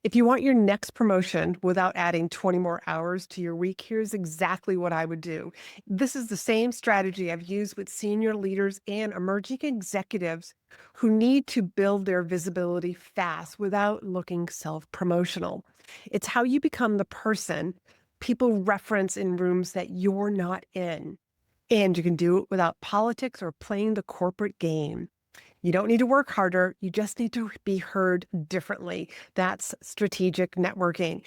If you want your next promotion without adding 20 more hours to your week, here's exactly what I would do. This is the same strategy I've used with senior leaders and emerging executives who need to build their visibility fast without looking self-promotional. It's how you become the person people reference in rooms that you're not in. And you can do it without politics or playing the corporate game. You don't need to work harder. You just need to be heard differently. That's strategic networking.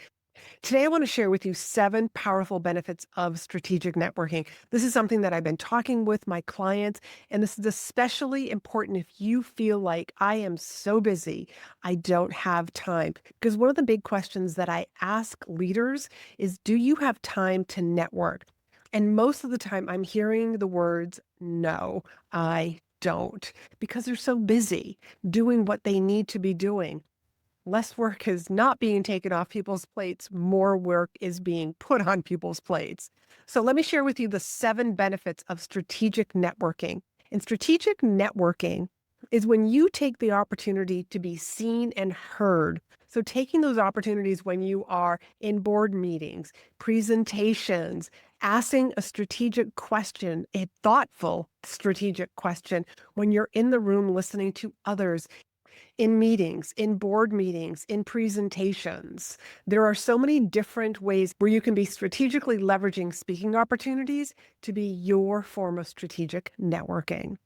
Today, I want to share with you 7 powerful benefits of strategic networking. This is something that I've been talking with my clients, and this is especially important if you feel like I am so busy, I don't have time. Because one of the big questions that I ask leaders is, do you have time to network? And most of the time, I'm hearing the words, no, I don't, because they're so busy doing what they need to be doing. Less work is not being taken off people's plates. More work is being put on people's plates. So let me share with you the 7 benefits of strategic networking. And strategic networking is when you take the opportunity to be seen and heard. So taking those opportunities when you are in board meetings, presentations, asking a strategic question, a thoughtful strategic question, when you're in the room listening to others, in meetings, in board meetings, in presentations. There are so many different ways where you can be strategically leveraging speaking opportunities to be your form of strategic networking.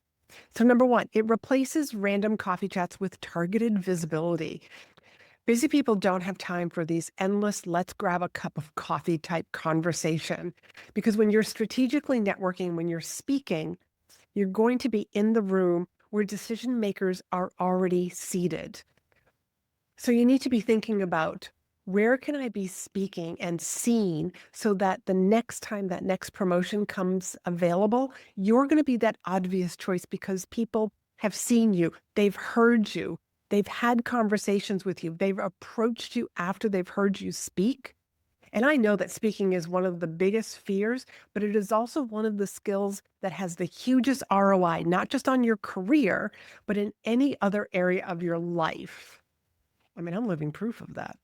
So number 1, it replaces random coffee chats with targeted visibility. Busy people don't have time for these endless, let's grab a cup of coffee type conversation. Because when you're strategically networking, when you're speaking, you're going to be in the room where decision makers are already seated. So you need to be thinking about, where can I be speaking and seen so that the next time that next promotion comes available, you're going to be that obvious choice because people have seen you, they've heard you, they've had conversations with you, they've approached you after they've heard you speak. And I know that speaking is one of the biggest fears, but it is also one of the skills that has the hugest ROI, not just on your career, but in any other area of your life. I mean, I'm living proof of that.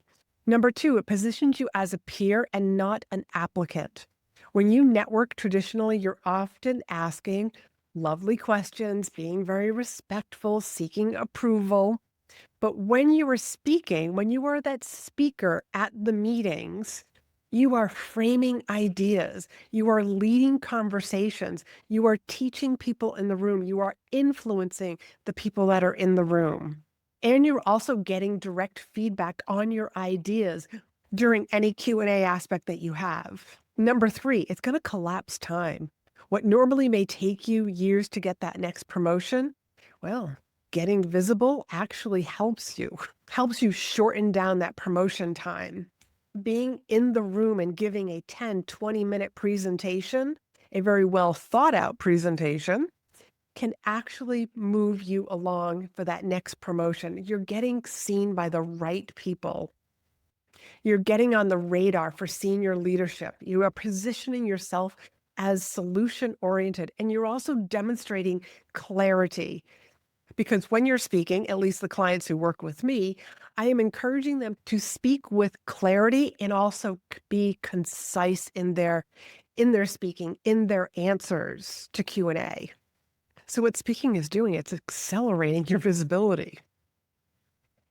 Number 2, it positions you as a peer and not an applicant. When you network traditionally, you're often asking lovely questions, being very respectful, seeking approval. But when you are speaking, when you are that speaker at the meetings, you are framing ideas. You are leading conversations. You are teaching people in the room. You are influencing the people that are in the room. And you're also getting direct feedback on your ideas during any Q&A aspect that you have. Number 3, it's going to collapse time. What normally may take you years to get that next promotion, well, getting visible actually helps you shorten down that promotion time. Being in the room and giving a 10, 20-minute presentation, a very well thought out presentation, can actually move you along for that next promotion. You're getting seen by the right people. You're getting on the radar for senior leadership. You are positioning yourself as solution oriented, and you're also demonstrating clarity. Because when you're speaking, at least the clients who work with me, I am encouraging them to speak with clarity and also be concise in their speaking, in their answers to Q&A. So what speaking is doing, it's accelerating your visibility.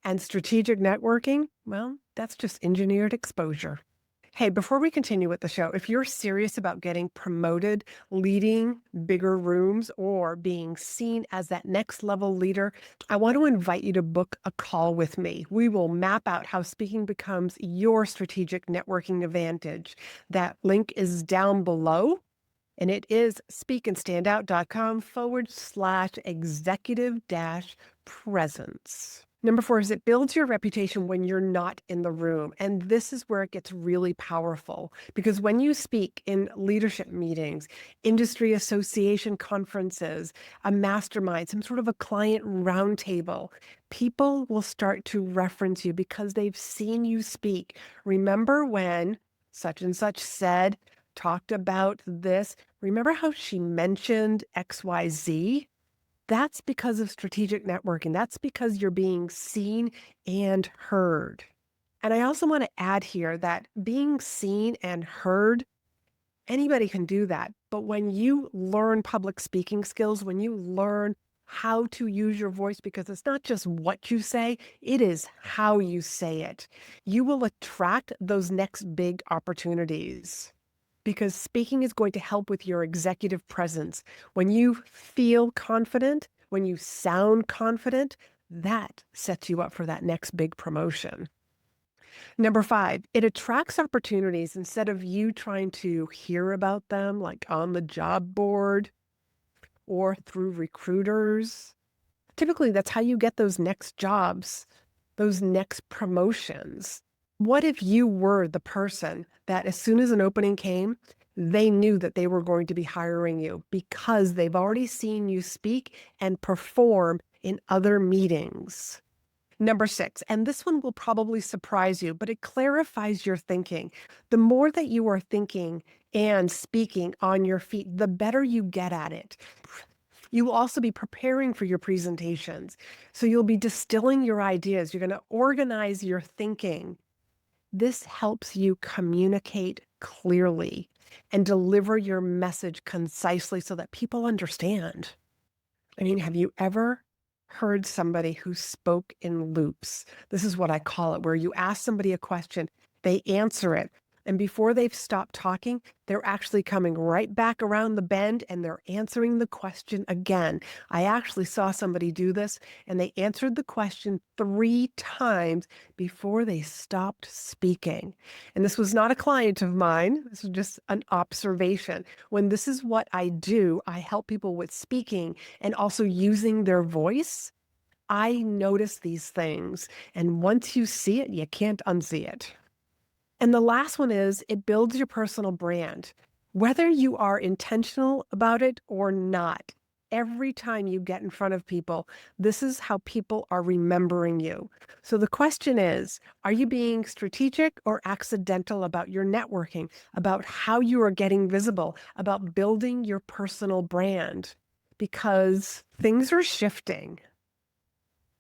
And strategic networking, well, that's just engineered exposure. Hey, before we continue with the show, if you're serious about getting promoted, leading bigger rooms, or being seen as that next level leader, I want to invite you to book a call with me. We will map out how speaking becomes your strategic networking advantage. That link is down below, and it is speakandstandout.com/executive-presence. Number 4 is it builds your reputation when you're not in the room. And this is where it gets really powerful, because when you speak in leadership meetings, industry association conferences, a mastermind, some sort of a client roundtable, people will start to reference you because they've seen you speak. Remember when such and such said, talked about this? Remember how she mentioned XYZ? That's because of strategic networking. That's because you're being seen and heard. And I also want to add here that being seen and heard, anybody can do that. But when you learn public speaking skills, when you learn how to use your voice, because it's not just what you say, it is how you say it, you will attract those next big opportunities because speaking is going to help with your executive presence. When you feel confident, when you sound confident, that sets you up for that next big promotion. Number five, it attracts opportunities instead of you trying to hear about them, like on the job board or through recruiters. Typically, that's how you get those next jobs, those next promotions. What if you were the person that as soon as an opening came, they knew that they were going to be hiring you because they've already seen you speak and perform in other meetings? Number six, and this one will probably surprise you, but it clarifies your thinking. The more that you are thinking and speaking on your feet, the better you get at it. You will also be preparing for your presentations. So you'll be distilling your ideas. You're going to organize your thinking. This helps you communicate clearly and deliver your message concisely so that people understand. I mean, have you ever heard somebody who spoke in loops? This is what I call it, where you ask somebody a question, they answer it, and before they've stopped talking, they're actually coming right back around the bend and they're answering the question again. I actually saw somebody do this, and they answered the question 3 times before they stopped speaking. And this was not a client of mine. This was just an observation. When this is what I do, I help people with speaking and also using their voice. I notice these things. And once you see it, you can't unsee it. And the last one is it builds your personal brand. Whether you are intentional about it or not, every time you get in front of people, this is how people are remembering you. So the question is, are you being strategic or accidental about your networking, about how you are getting visible, about building your personal brand? Because things are shifting.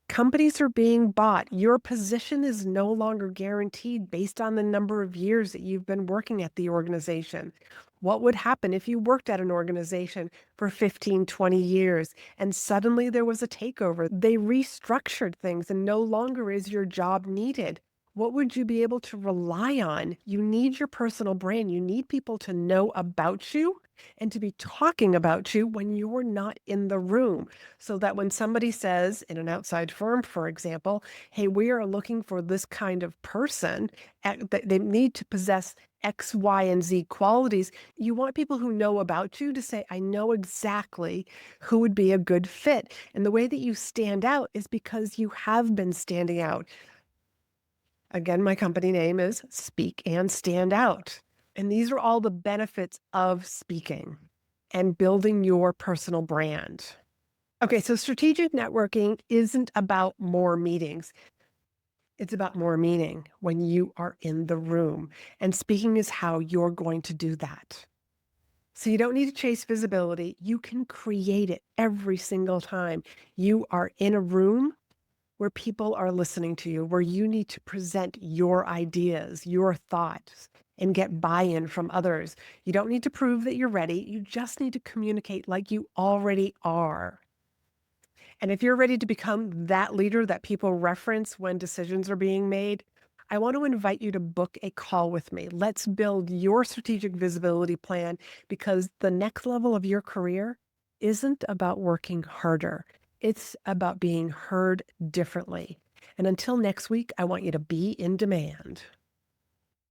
Companies are being bought. Your position is no longer guaranteed based on the number of years that you've been working at the organization. What would happen if you worked at an organization for 15, 20 years and suddenly there was a takeover? They restructured things and no longer is your job needed. What would you be able to rely on? You need your personal brand. You need people to know about you and to be talking about you when you're not in the room. So that when somebody says in an outside firm, for example, hey, we are looking for this kind of person, they need to possess X, Y, and Z qualities. You want people who know about you to say, I know exactly who would be a good fit. And the way that you stand out is because you have been standing out. Again, my company name is Speak and Stand Out. And these are all the benefits of speaking and building your personal brand. Okay, so strategic networking isn't about more meetings. It's about more meaning when you are in the room. And speaking is how you're going to do that. So you don't need to chase visibility. You can create it every single time you are in a room where people are listening to you, where you need to present your ideas, your thoughts, and get buy-in from others. You don't need to prove that you're ready. You just need to communicate like you already are. And if you're ready to become that leader that people reference when decisions are being made, I want to invite you to book a call with me. Let's build your strategic visibility plan because the next level of your career isn't about working harder. It's about being heard differently. And until next week, I want you to be in demand.